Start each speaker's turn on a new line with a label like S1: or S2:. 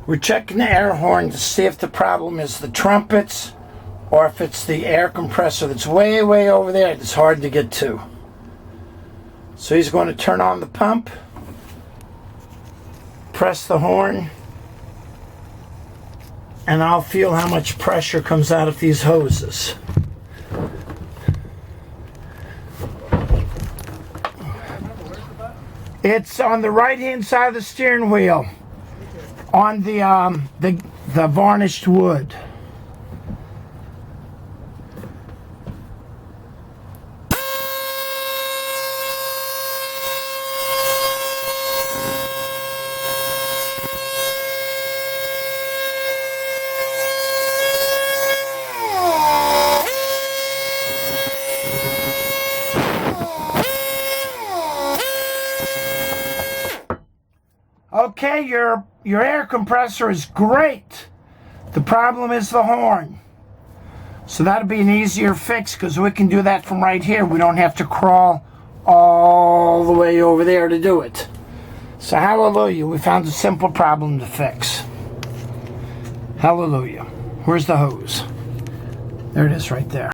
S1: We're checking the air horn to see if the problem is the trumpets or if it's the air compressor that's way, way over there. It's hard to get to. So he's going to turn on the pump, press the horn, and I'll feel how much pressure comes out of these hoses. It's on the right-hand side of the steering wheel, on the varnished wood. Okay, your air compressor is great. The problem is the horn. So that'll be an easier fix because we can do that from right here. We don't have to crawl all the way over there to do it. So hallelujah, we found a simple problem to fix. Hallelujah. Where's the hose? There it is right there.